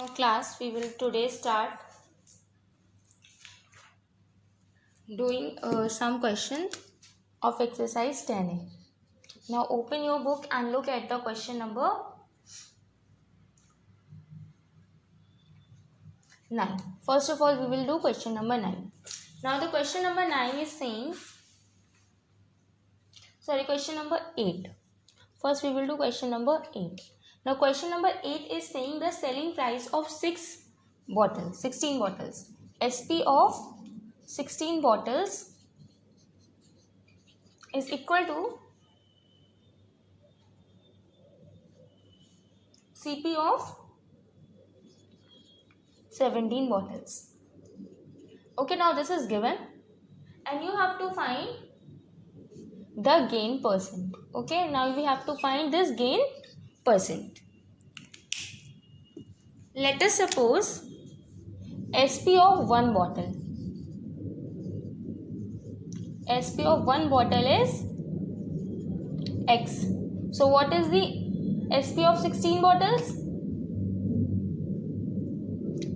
Class, we will today start doing some questions of exercise 10A. Now open your book and look at the question number 9. First of all, we will do question number 9. Now the question number 9 is saying, question number 8. First we will do question number 8. Now question number 8 is saying the selling price of 16 bottles. SP of 16 bottles is equal to CP of 17 bottles. Okay, now this is given and you have to find the gain percent. Okay, now we have to find this gain percent. Let us suppose SP of 1 bottle. SP of 1 bottle is X. So what is the SP of 16 bottles?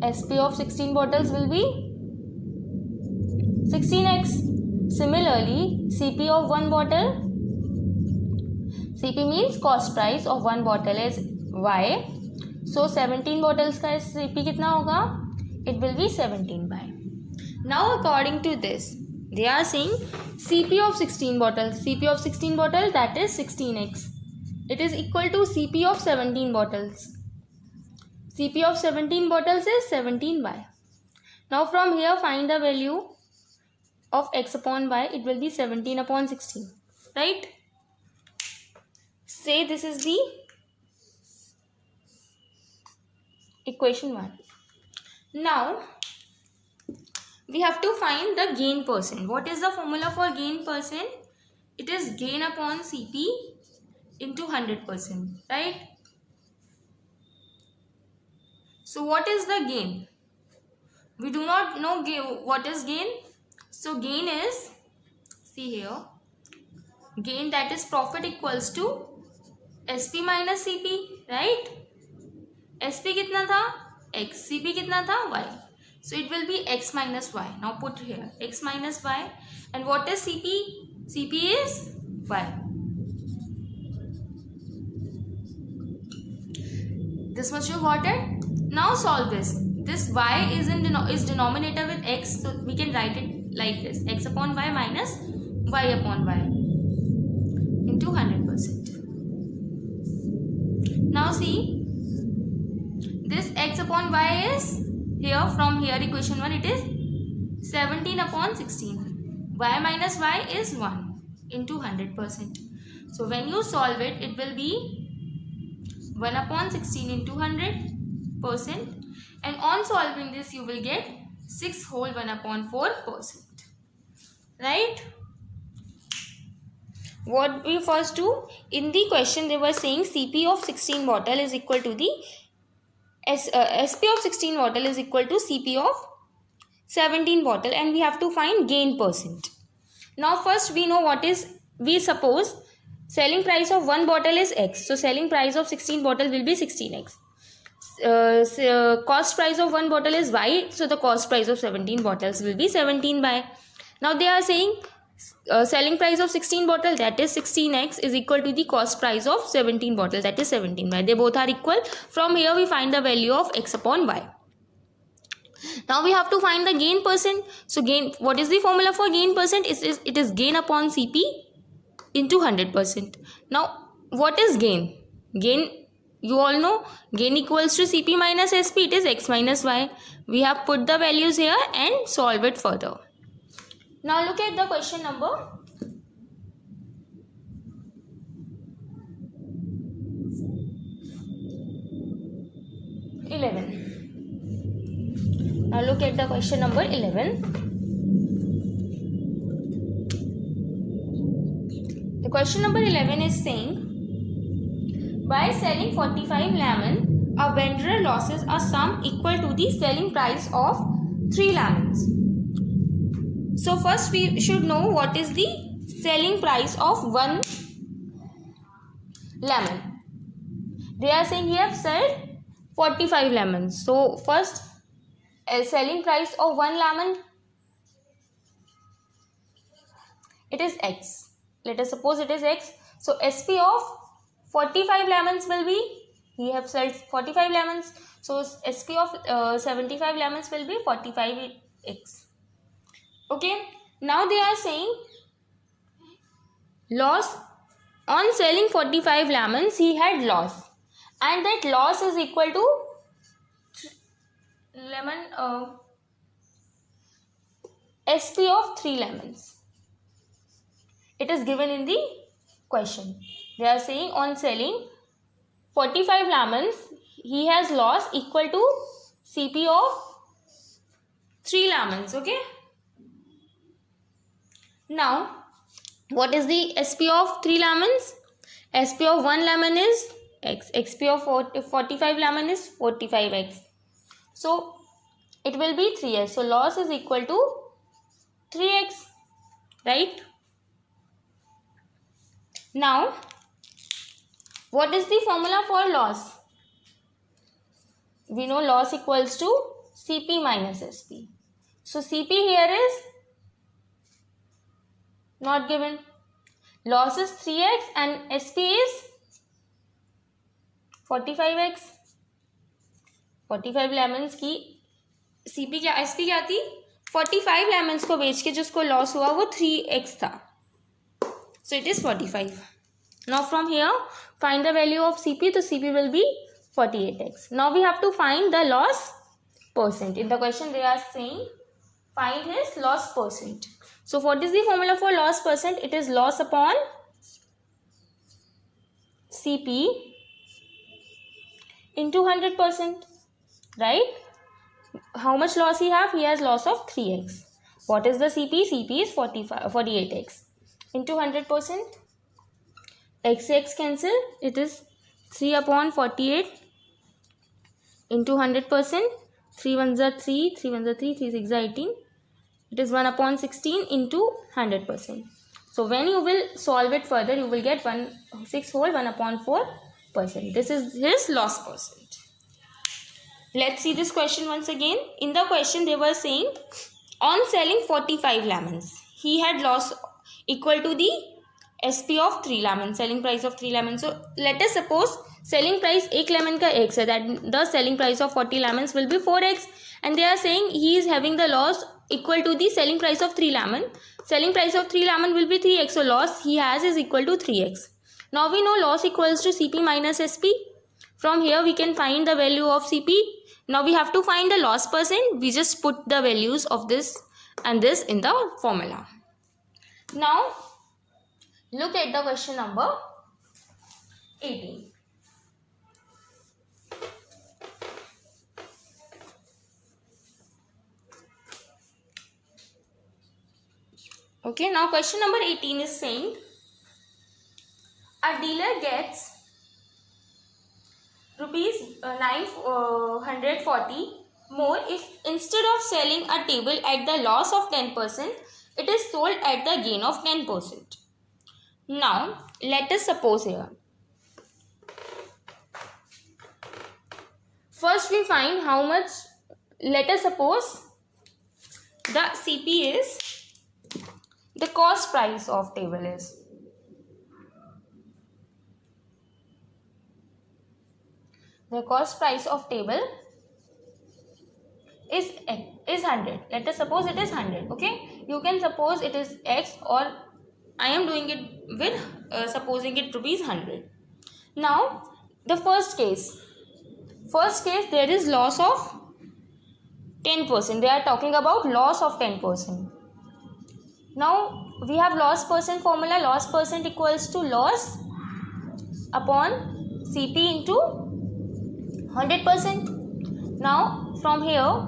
SP of 16 bottles will be 16x. Similarly, CP of 1 bottle, CP means cost price of 1 bottle is Y. So 17 bottles का CP कितना होगा? It will be 17 by. Now according to this, they are saying CP of 16 bottles. CP of 16 bottles, that is 16x. It is equal to CP of 17 bottles. CP of 17 bottles is 17 by. Now from here find the value of x upon y. It will be 17 upon 16. Right? Say this is the equation 1. Now we have to find the gain percent. What is the formula for gain percent? It is gain upon CP into 100%. Right? So what is the gain? We do not know what is gain. So gain is, see here, gain, that is profit, equals to SP minus CP, right? SP कितना था? X. CP कितना था? Y. So it will be X minus Y. Now put here X minus Y. And what is CP? CP is Y. This much you got it? Now solve this. This Y is denominator with X. So we can write it like this. X upon Y minus Y upon Y into 100%. Now see, this X upon Y is here, from here equation 1, it is 17 upon 16. Y minus Y is 1 into 100%. So when you solve it, it will be 1 upon 16 into 100%. And on solving this, you will get 6 whole 1 upon 4%. Right? What we first do, in the question they were saying CP of 16 bottle is equal to the SP of 16 bottle is equal to CP of 17 bottle, and we have to find gain percent. Now first we know what is, we suppose selling price of 1 bottle is X. So selling price of 16 bottle will be 16x. Cost price of 1 bottle is Y. So the cost price of 17 bottles will be 17 by. Now they are saying selling price of 16 bottle, that is 16x, is equal to the cost price of 17 bottle, that is 17 by. They both are equal. From here we find the value of X upon Y. Now we have to find the gain percent. So gain, what is the formula for gain percent? It is gain upon CP into 100%. Now what is gain? Gain, you all know, gain equals to CP minus SP. It is X minus Y. We have put the values here and solve it further. Now look at the question number 11. Now look at the question number 11. The question number 11 is saying, by selling 45 lemon, a vendor loses a sum equal to the selling price of 3 lemons. So first we should know what is the selling price of 1 lemon. They are saying we have sold 45 lemons. So first, a selling price of 1 lemon, it is X. Let us suppose it is X. So SP of 45 lemons will be, he have sold 45 lemons. So SP of 75 lemons will be 45X. Okay. Now they are saying loss on selling 45 lemons, he had loss, and that loss is equal to SP of 3 lemons. It is given in the question. They are saying on selling 45 lemons, he has loss equal to CP of 3 lemons. Okay. Now, what is the SP of 3 lemons? SP of 1 lemon is X. XP of 45 lemon is 45X. So, it will be 3X. So, loss is equal to 3X. Right? Now, what is the formula for loss? We know loss equals to CP minus SP. So, CP here is not given. Loss is 3X and SP is 45X. 45 lemons की CP क्या, SP क्या थी? 45 lemons को बेच के जिसको loss हुआ वो 3X था. So it is 45. Now from here find the value of CP. So CP will be 48X. Now we have to find the loss percent. In the question they are saying find his loss percent. So what is the formula for loss percent? It is loss upon CP into 100%. Right? How much loss he have? He has loss of 3X. What is the CP? CP is 48X. Into 100%. X cancel. It is 3 upon 48 into 100%. 3 ones are 3, 3 ones are 3, 3 6 are 18. It is 1 upon 16 into 100%. So when you will solve it further, you will get 6 whole 1 upon 4%. This is his loss percent. Let's see this question once again. In the question they were saying on selling 45 lemons, he had loss equal to the SP of 3 lemons, selling price of 3 lemons. So let us suppose selling price 1 lemon का X है, that the selling price of 40 lemons will be 4X, and they are saying he is having the loss equal to the selling price of 3 lemon. Selling price of 3 lemon will be 3X, so loss he has is equal to 3X. Now we know loss equals to CP minus SP. From here we can find the value of CP. Now we have to find the loss percent. We just put the values of this and this in the formula. Now look at the question number 18. Okay, now question number 18 is saying a dealer gets rupees 940 more if instead of selling a table at the loss of 10%, it is sold at the gain of 10%. Now, let us suppose here. First we find how much, let us suppose the CP is, the cost price of table is. The cost price of table is 100. Let us suppose it is 100. Okay. You can suppose it is X, or I am doing it with supposing it rupees 100. Now the first case there is loss of 10%. They are talking about loss of 10%. Now we have loss percent formula. Loss percent equals to loss upon CP into 100%. Now from here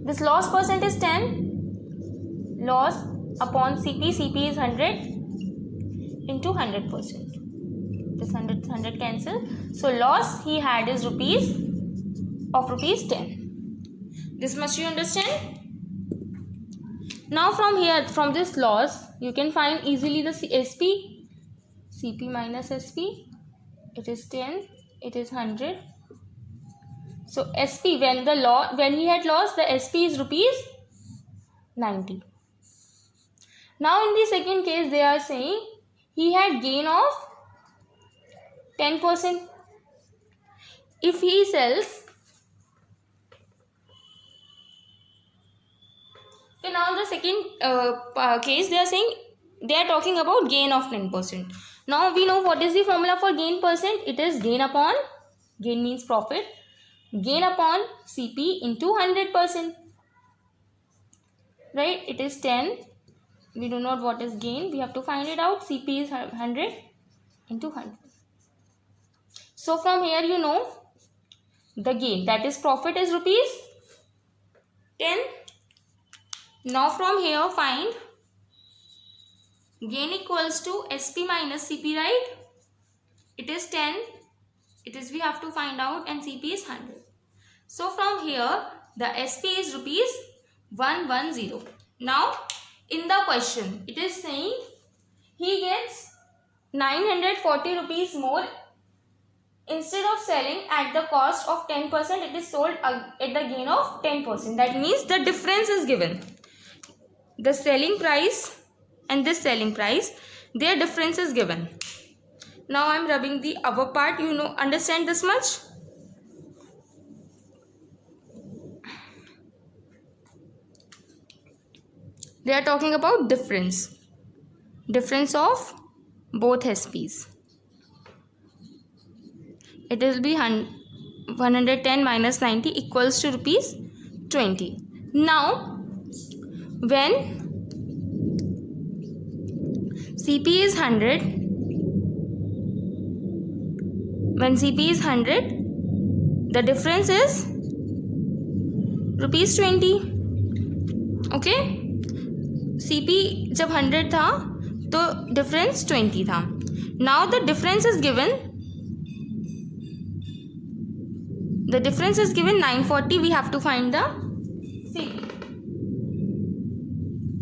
this loss percent is 10. Loss upon CP. CP is 100 into 100%. This 100 cancel. So loss he had is rupees 10. This much you understand? Now from here, from this loss, you can find easily the SP. CP minus SP. It is 10. It is 100. So SP, when he had lost, the SP is rupees 90. Now in the second case they are saying he had gain of 10%. If he sells, so now the second case they are saying, they are talking about gain of 10%. Now we know what is the formula for gain percent. It is gain means profit, gain upon CP into 100%. Right? It is 10. We do not know what is gain. We have to find it out. CP is 100 into 100. So from here you know the gain, that is profit, is rupees 10. Now from here find gain equals to SP minus CP, right? It is 10. It is we have to find out, and CP is 100. So from here the SP is rupees 110. Now in the question it is saying he gets 940 rupees more. Instead of selling at the cost of 10%, it is sold at the gain of 10%. That means the difference is given. The selling price and this selling price, their difference is given. Now I am rubbing the upper part. You know, understand this much? They are talking about difference of both SPs. It will be 110 minus 90 equals to rupees 20. Now when CP is 100, the difference is rupees 20. Okay, CP जब 100 था तो difference 20 था. Now the difference is given. The difference is given 940. We have to find the CP.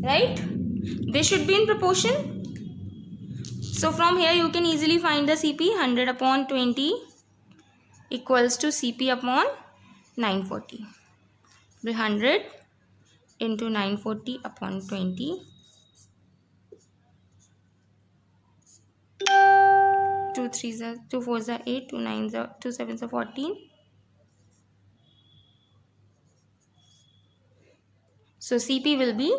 Right? They should be in proportion. So from here you can easily find the CP. 100 upon 20 equals to CP upon 940. 100 into 940 upon 20. 2 3s are 2 4s are 8, 2 9s are 2 7s are 14. So CP will be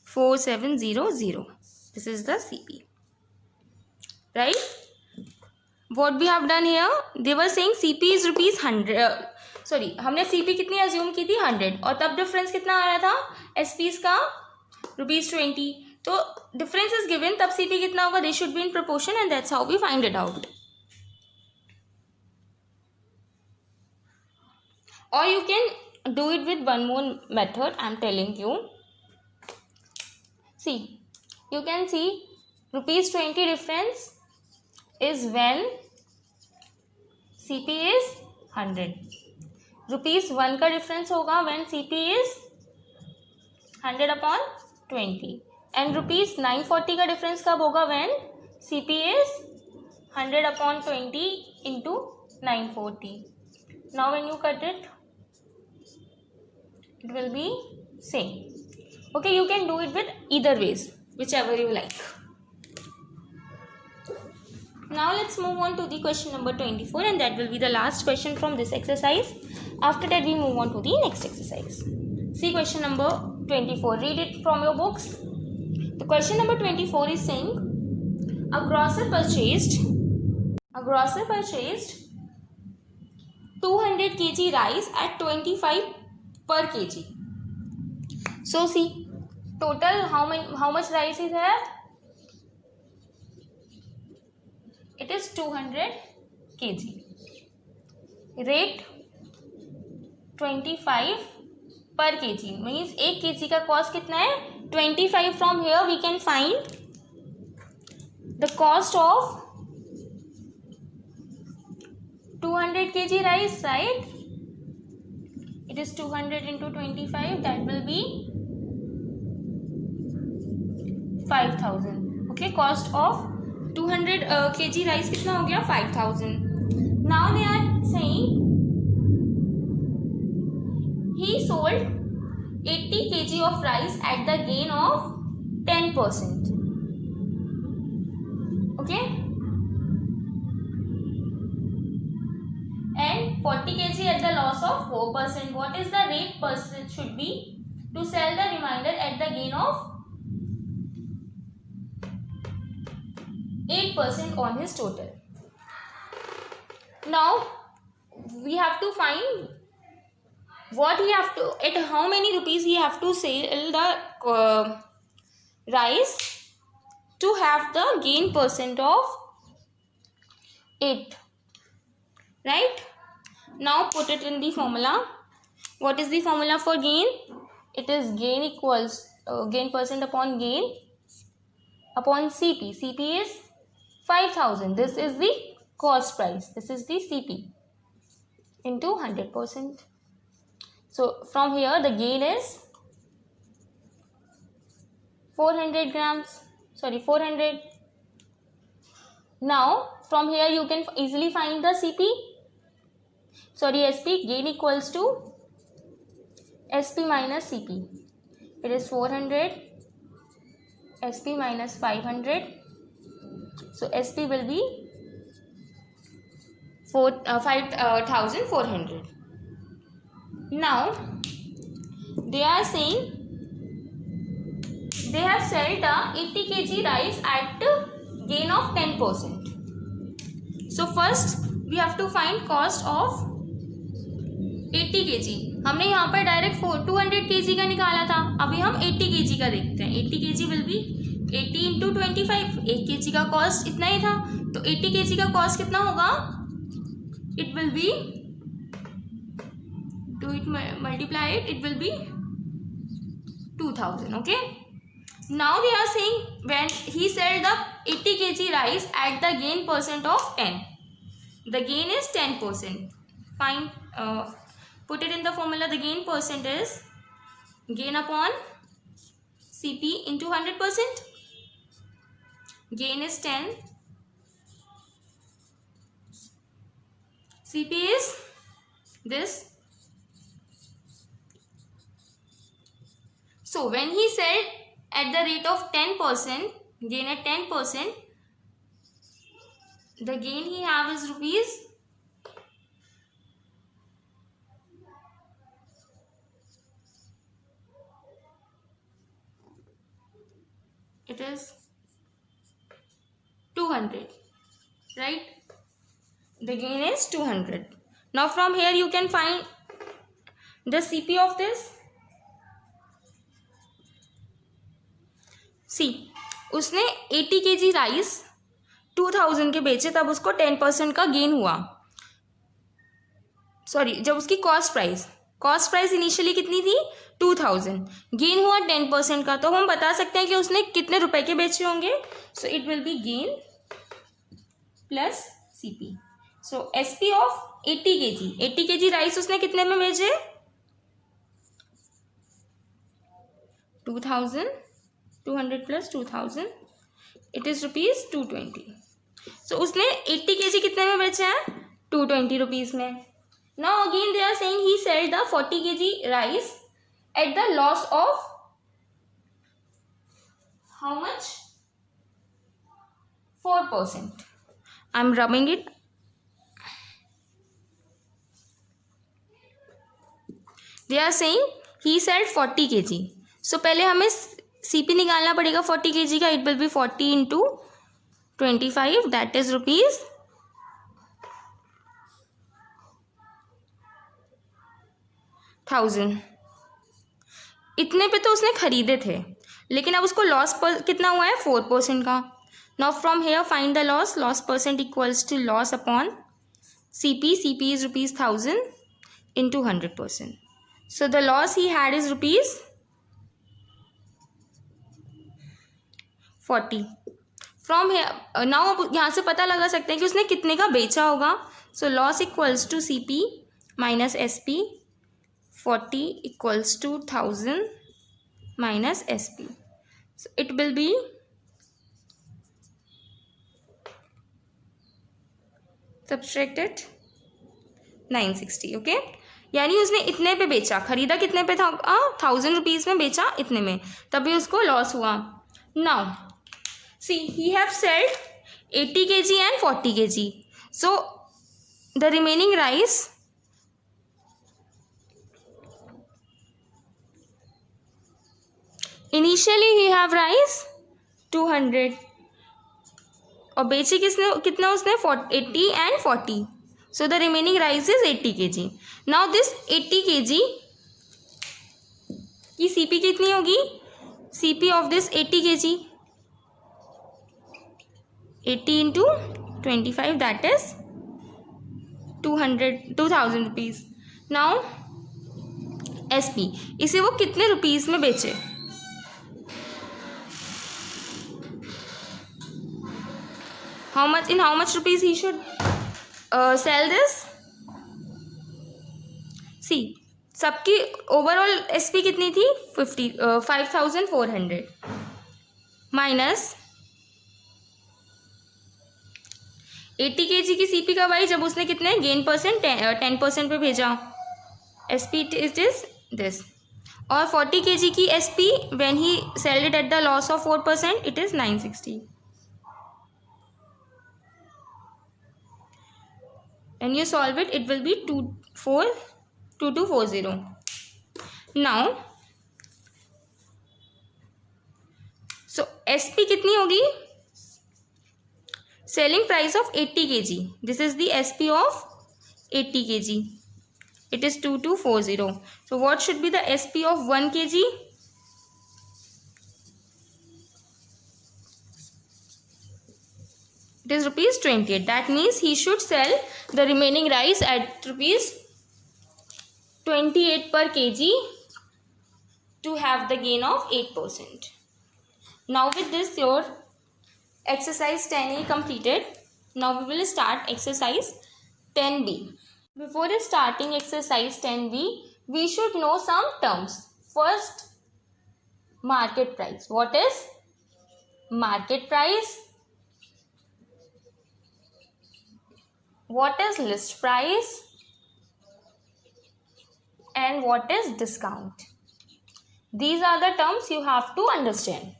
4700. This is the CP. Right? What we have done here, they were saying CP is rupees 100. Sorry, हमने CP कितनी assume की थी 100, और तब difference कितना आ रहा था SPs का रुपीज 20. तो डिफरेंस इज गिवन, तब CP कितना होगा, they should be in proportion, and that's how we find it out. Or you can do it with one more method. I am telling you. See, you can see rupees 20 difference is when CP is 100. Rupees 1 का difference होगा when CP is 100 upon 20. And rupees 940 का difference कब होगा when CP is 100 upon 20 into 940. Now when you cut it, it will be same. Okay, you can do it with either ways, whichever you like. Now let's move on to the question number 24, and that will be the last question from this exercise. After that we move on to the next exercise. See question number 24. Read it from your books. The question number 24 is saying a grocer purchased 200 kg rice at 25 per kg. So see, total how much rice is there? It is 200 kg. Rate 25 per kg means 1 kg का cost कितना है 25. From here we can find the cost of 200 kg rice, right? It is 200 into 25, that will be 5000. Okay, cost of 200 kg rice कितना हो गया 5000. Now they are saying he sold 80 kg of rice at the gain of 10%. Okay, and 40 kg at the loss of 4%. What is the rate percent should be to sell the remainder at the gain of 8% on his total? Now we have to find what he have to, at how many rupees he have to sell the rice to have the gain percent of 8, right? Now put it in the formula. What is the formula for gain? It is gain equals gain percent upon gain upon CP. CP is 5,000. This is the cost price. This is the CP into 100%. So from here the gain is 400 grams. Sorry, 400. Now from here you can easily find the CP. Sorry, SP. Gain equals to SP minus CP. It is 400. SP minus 500. So SP will be 5,400. Now they are saying they have sold the 80 kg rice at gain of 10%. So first we have to find cost of 80 kg. हमने यहाँ पर direct 200 kg का निकाला था, अभी हम 80 kg का देखते हैं. 80 kg will be 80 into 25. 1 kg का कॉस्ट इतना ही था, तो 80 kg का कॉस्ट कितना होगा? It will be, do it multiply it, it will be 2,000. Okay. Now they are saying when he sold the 80 kg rice at the gain percent of 10. The gain is 10%. Find, put it in the formula. The gain percent is gain upon CP into 100%. Gain is 10. CP is this. So when he sold at the rate of 10%, gain at 10%, the gain he have is rupees 200, right? The gain is 200. Now from here you can find the CP of this. See, उसने 80 kg rice 2000 के बेचे, तब उसको 10% का gain हुआ. Sorry, जब उसकी cost price initially कितनी थी? 2000. गेन हुआ 10% का, तो हम बता सकते हैं कि उसने कितने रुपए के बेचे होंगे. सो it will B gain plus CP. So SP of 80 kg rice उसने कितने में बेचे? 2000. 200 plus 2000, it is rupees 220. So उसने 80 kg कितने में बेचा है? 220 rupees में. Now again they are saying he sold the 40 kg rice at the loss of how much? 4%. I'm rubbing it. They are saying he sold 40 kg. So पहले हमें CP निकालना पड़ेगा 40 kg का. It will be 40 into 25, that is rupees 1000. इतने पे तो उसने खरीदे थे, लेकिन अब उसको लॉस पर कितना हुआ है? 4% का. Now from here find the loss. Loss percent equals to loss upon CP. CP is rupees 1000 into 100%. So the loss he had is rupees 40. From here now अब यहाँ से पता लगा सकते हैं कि उसने कितने का बेचा होगा. So loss equals to CP minus SP. 40 equals to 1000 minus SP. So it will be subtracted 960. Okay. यानी उसने इतने पे बेचा, खरीदा कितने पे था, 1000 रुपीज़ में बेचा इतने में, तभी उसको लॉस हुआ. Now see he have sailed 80 kg and 40 kg. So the remaining rice initially he have rice 200 और बेचे किसने, कितना उसने 80 and 40. So the remaining rice is 80 kg. Now this 80 kg की CP कितनी होगी, CP of this 80 kg 80 into 25, that is 2000 rupees. Now SP, इसे वो कितने रुपीस में बेचे, how much rupees he should sell this. See, सबकी ओवरऑल SP कितनी थी, 5400 माइनस 80 kg की CP कब आई, जब उसने कितने गेन परसेंट 10% पे भेजा, SP इट इज दिस. और 40 kg की SP when he sailed it at the loss of 4%, it is 960. and you solve it, it will be 2240. Now so SP कितनी होगी, selling price of 80 kg, this is the SP of 80 kg, it is 2240. So what should be the SP of 1 kg, it is rupees 28. That means he should sell the remaining rice at rupees 28 per kg to have the gain of 8%. Now with this your exercise 10A completed. Now we will start exercise 10B. Before starting exercise 10B, we should know some terms. First, market price. What is market price? What is list price? And what is discount? These are the terms you have to understand.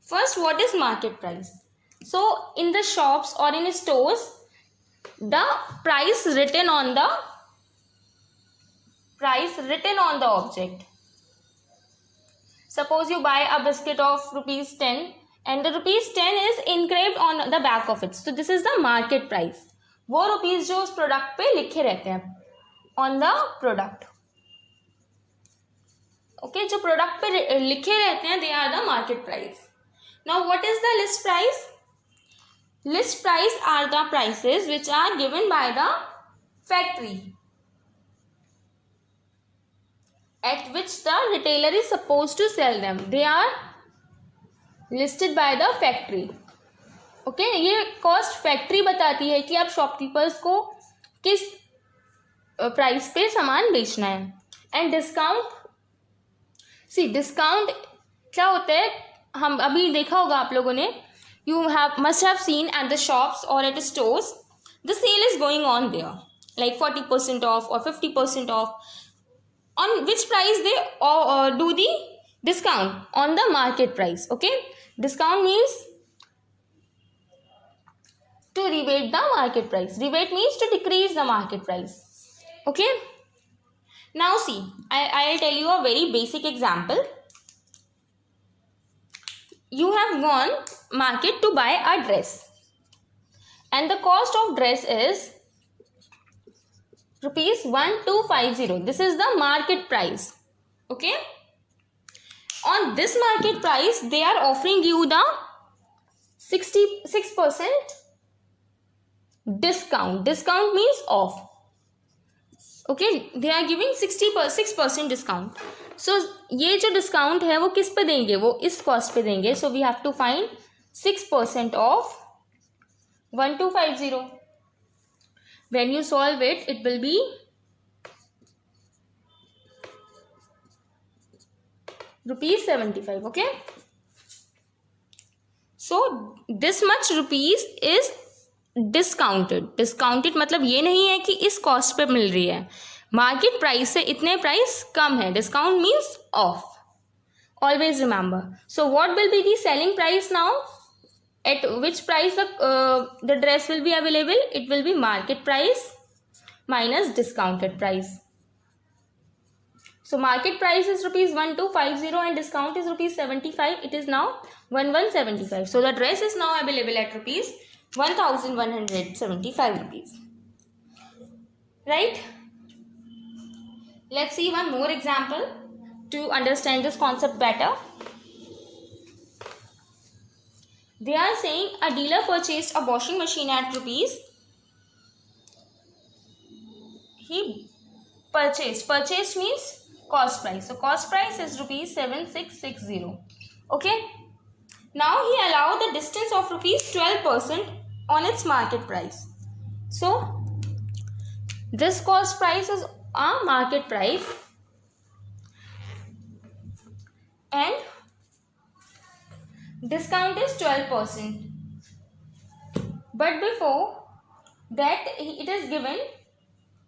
First, what is market price? So in the shops or in stores, the price written on the object. Suppose you buy a biscuit of rupees 10 and the rupees 10 is engraved on the back of it. So this is the market price. वो rupees जो उस product पे लिखे रहते हैं on the product. Okay, जो product पे लिखे रहते हैं, they are the market price. Now what is the list price? List price are the prices which are given by the factory at which the retailer is supposed to sell them. They are listed by the factory. Okay ये cost factory बताती है कि आप shopkeepers को किस price पे सामान बेचना है. एंड डिस्काउंट, सी डिस्काउंट क्या होता है, हम अभी देखा होगा आप लोगों ने, you must have seen at the shops और at stores the sale is going on there, like 40% off और 50% off. On which price they do the discount? On the market price. Okay, discount means to rebate the market price. Rebate means to decrease the market price. Okay, now see, I'll tell you a very basic example. You have gone market to buy a dress and the cost of dress is rupees 1250. This is the market price. Okay, on this market price they are offering you the 66% discount. Discount means off. Okay, they are giving 6% discount. So ये जो discount है वो किस पे देंगे, वो इस cost पे देंगे. So we have to find 6% of 1250. When you solve it, it will be rupees 75. Okay, so this much rupees is discounted. Discounted मतलब ये नहीं है कि इस कॉस्ट पे मिल रही है, मार्केट प्राइस से इतने प्राइस कम है. Discount means of. Always remember. So what will be the selling price now? At which price the dress will be available? It will be market price minus discounted price. So market price is rupees 1250 and discount is rupees 75. It is now 1175. So the dress is now available at rupees 1175 rupees. Right? Let's see one more example to understand this concept better. They are saying a dealer purchased a washing machine at rupees. He purchased means cost price. So cost price is rupees 7660. Okay. Now he allowed the distance of rupees 12% on its market price. So this cost price is a market price. And discount is 12%. But before that it is given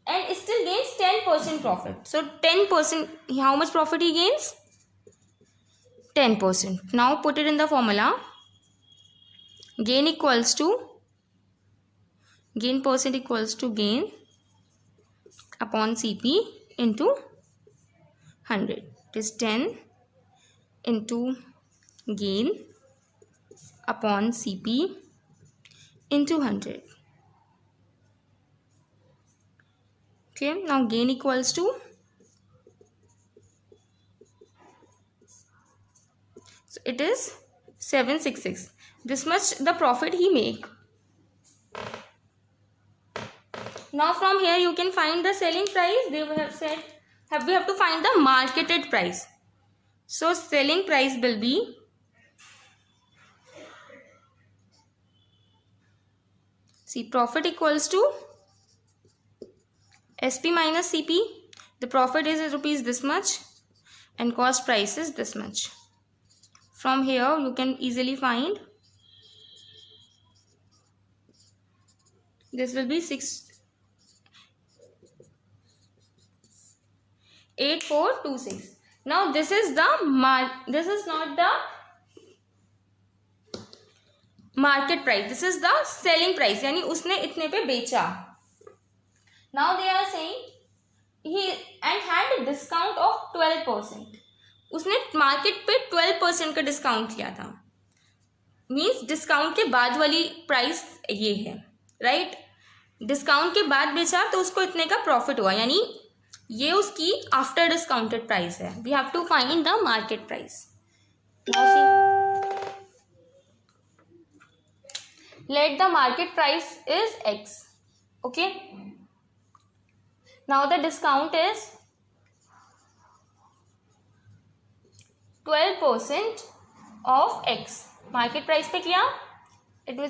and still gains 10% profit. So 10%, how much profit he gains? 10%. Now put it in the formula. Gain percent equals to gain upon CP into 100. It is 10 into gain upon CP into 100. Okay, now gain equals to, so it is 766. This much the profit he make. Now from here you can find the selling price. They have said we have to find the marketed price. So selling price will be profit equals to SP minus CP. The profit is rupees this much and cost price is this much. From here you can easily find this will be 8426. Now this is not the market price. This is the selling price. यानी उसने इतने पे बेचा. Now they are saying he and had a discount of 12%. उसने market पे 12% का discount किया था. मीन्स डिस्काउंट के बाद वाली प्राइस ये है. राइट? डिस्काउंट के बाद बेचा तो उसको इतने का प्रॉफिट हुआ. यानी ये उसकी आफ्टर डिस्काउंटेड प्राइस है. We have to find the market price. Let the market price is X. Okay. Now the discount is 12% of X. Market price पे किया, it will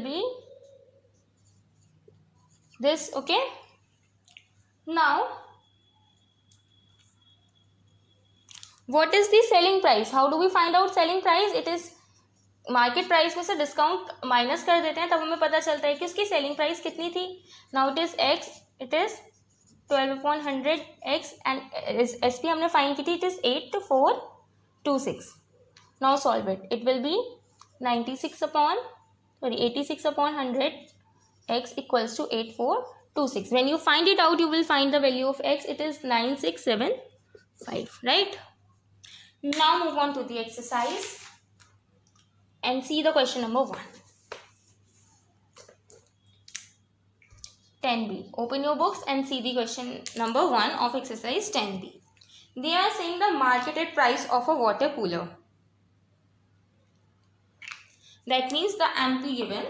be this. Okay. Now what is the selling price? How do we find out selling price? It is market price में से discount minus कर देते हैं तब हमें पता चलता है कि उसकी सेलिंग प्राइस कितनी थी. Now it is x. It is 12/100 x and S P हमने फाइंड की थी. It is 8426. Now solve it. It will B 86/100 x equals to 8426. When you find it out, you will find the value of x. It is 9675. Right? Now move on to the exercise and see the question number 1. 10b. Open your books and see the question number 1 of exercise 10b. They are saying the marketed price of a water cooler. That means the MP given.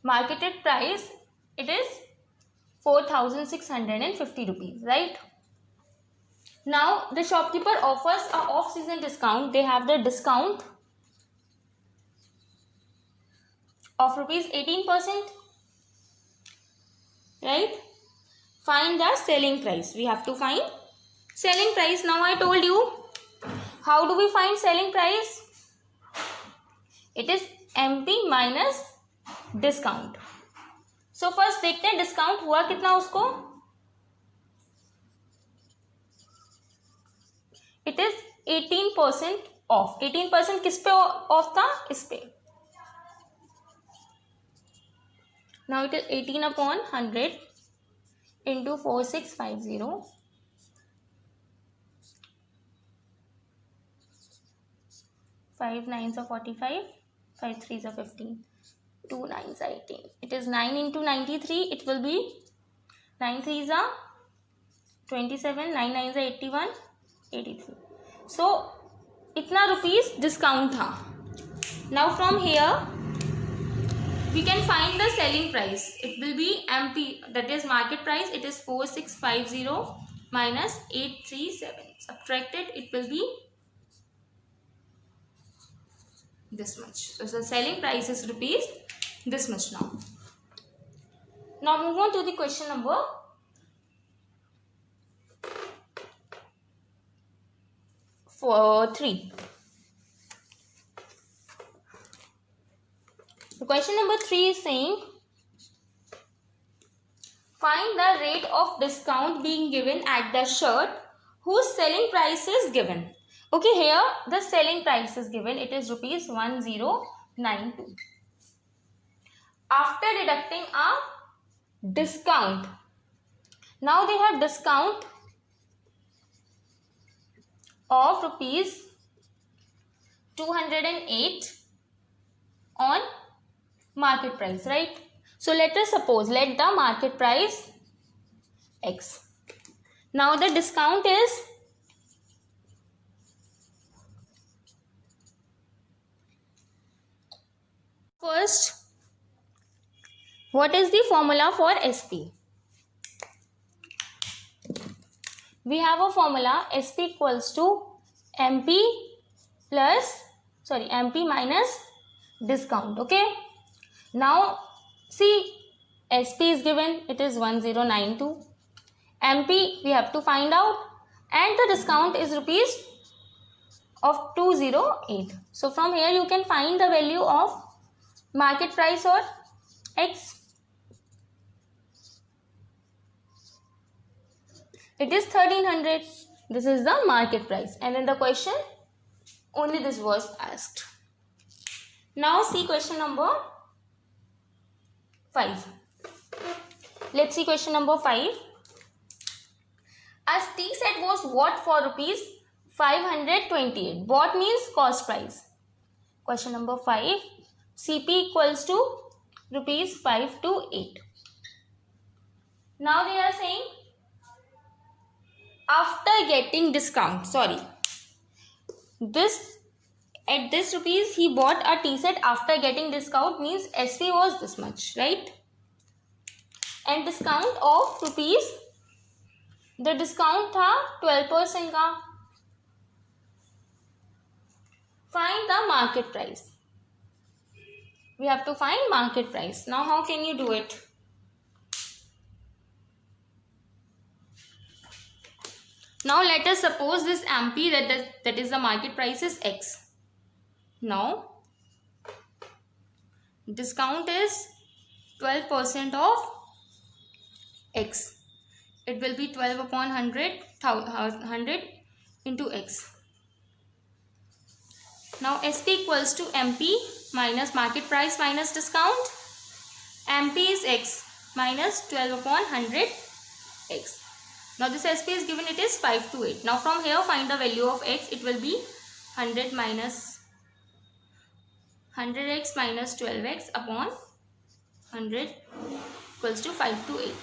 Marketed price, it is 4,650 rupees. Right? Now the shopkeeper offers a off-season discount. They have the discount of rupees 18%. Right? Find the selling price. We have to find Selling price. Now I told you, how do we find selling price? It is MP minus discount. So first देखते हैं discount हुआ कितना उसको. It is 18% of. 18% किस पे of था? इस पे. Now it is 18 upon 100 into 4650. 5 9s are 45, 5 3s are 15, 2 9s are 18. It is 9 into 93. It will be 9 3s are 27, 9 9s are 81, 83. So इतना रुपीस डिस्काउंट था. Now from here we can find the selling price. It will be MP, that is market price. It is 4650 minus 837. Subtracted, it will be this much. So the selling price is rupees this much now. Now move on to the question number 3. The question number 3 is saying, find the rate of discount being given at the shirt whose selling price is given. Okay, here the selling price is given. It is rupees 1092. After deducting a discount, now they have discount of rupees 208 on market price, right? So let us suppose, let the market price X. Now the discount is first, what is the formula for SP? We have a formula, SP equals to MP minus discount. Okay. Now see, SP is given, it is 1092. MP we have to find out, and the discount is rupees of 208. So from here you can find the value of market price or X. It is 1300. This is the market price, and in the question only this was asked. Now see question number 5. Let's see question number 5. A tea set was bought for rupees 528. Bought means cost price. Question number 5. CP equals to rupees 528. Now they are saying, after getting discount, at this rupees he bought a tea set after getting discount, means SV was this much, right? And discount of rupees, the discount था 12% का. Find the market price. We have to find market price. Now how can you do it? Now let us suppose this MP, that is the market price, is X. Now discount is 12% of X. It will be 12 upon 100 into X. Now SP equals to MP minus market price minus discount. MP is X minus 12 upon 100 X. Now this SP is given, it is 528. Now from here find the value of X. It will be 100 minus 100x minus 12x upon 100 equals to 528.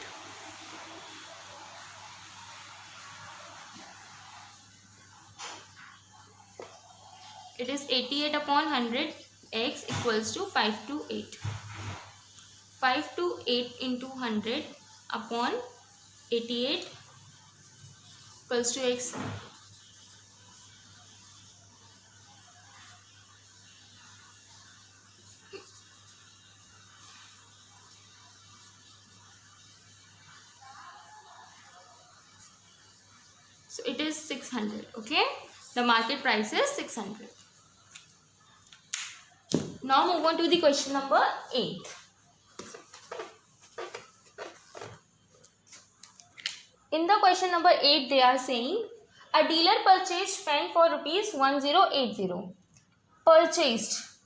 It is 88 upon 100, x equals to 528. 528 into 100 upon 88 equals to x. So it is 600. Okay, the market price is 600. Now move on to the question number 8. In the question number 8, they are saying a dealer purchased pen for rupees 1080. Purchased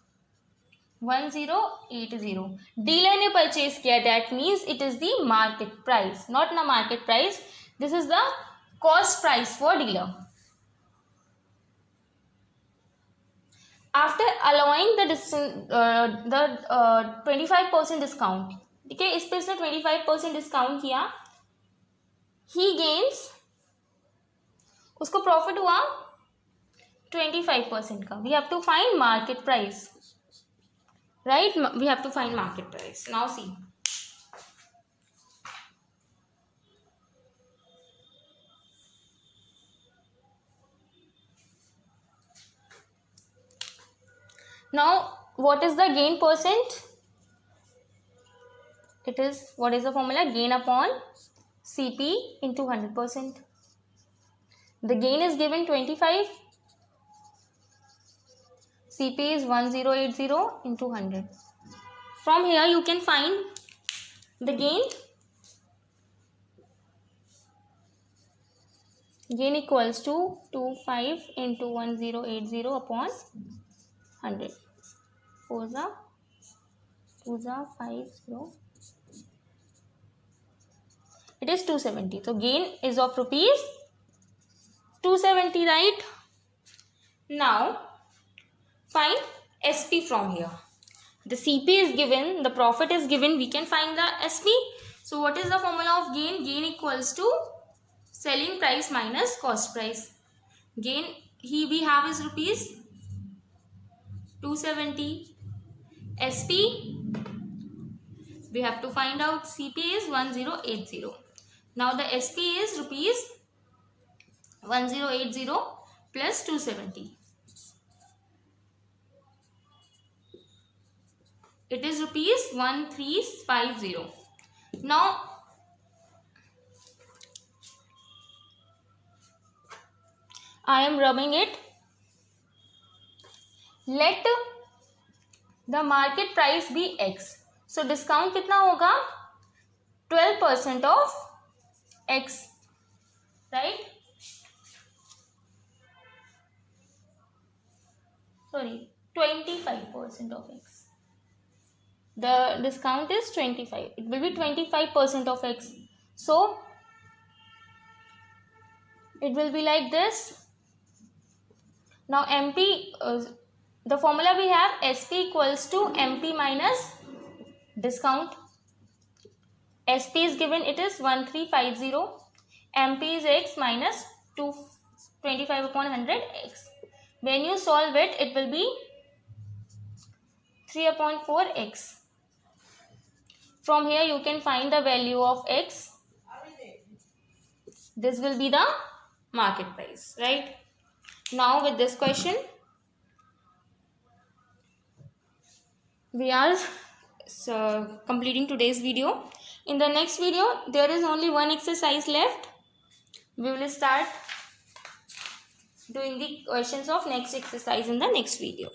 1080. Dealer ने purchase किया, that means it is the market price, not the market price. This is the cost price for dealer. After allowing the 25% discount, ठीक है, इस पे इसने 25% discount किया, he gains, उसको profit हुआ 25% का. We have to find market price, right? We have to find market price. Now see, now what is the gain percent? It is, what is the formula? Gain upon CP into 100%. The gain is given 25. CP is 1080 into 100. From here you can find the gain. Gain equals to 25 into 1080 upon 100. 4 is 50. It is 270. So gain is of rupees 270, right? Now find SP from here. The CP is given, the profit is given, we can find the SP. So what is the formula of gain? Gain equals to selling price minus cost price. Gain we have is rupees 270. SP we have to find out, CP is 1080. Now the SP is rupees 1080 plus 270. It is rupees 1350. Now I am rubbing it. Let the market price be X. So discount कितना होगा? 12% of X, right? Sorry, 25% of X. The discount is 25. It will be 25% of X. So it will be like this. Now MP, the formula we have, SP equals to MP minus discount. SP is given, it is 1350. MP is X minus 25 upon 100 X. When you solve it, it will be 3 upon 4 X. From here you can find the value of X. This will be the market price, right? Now with this question, we are completing today's video. In the next video, there is only one exercise left. We will start doing the questions of next exercise in the next video.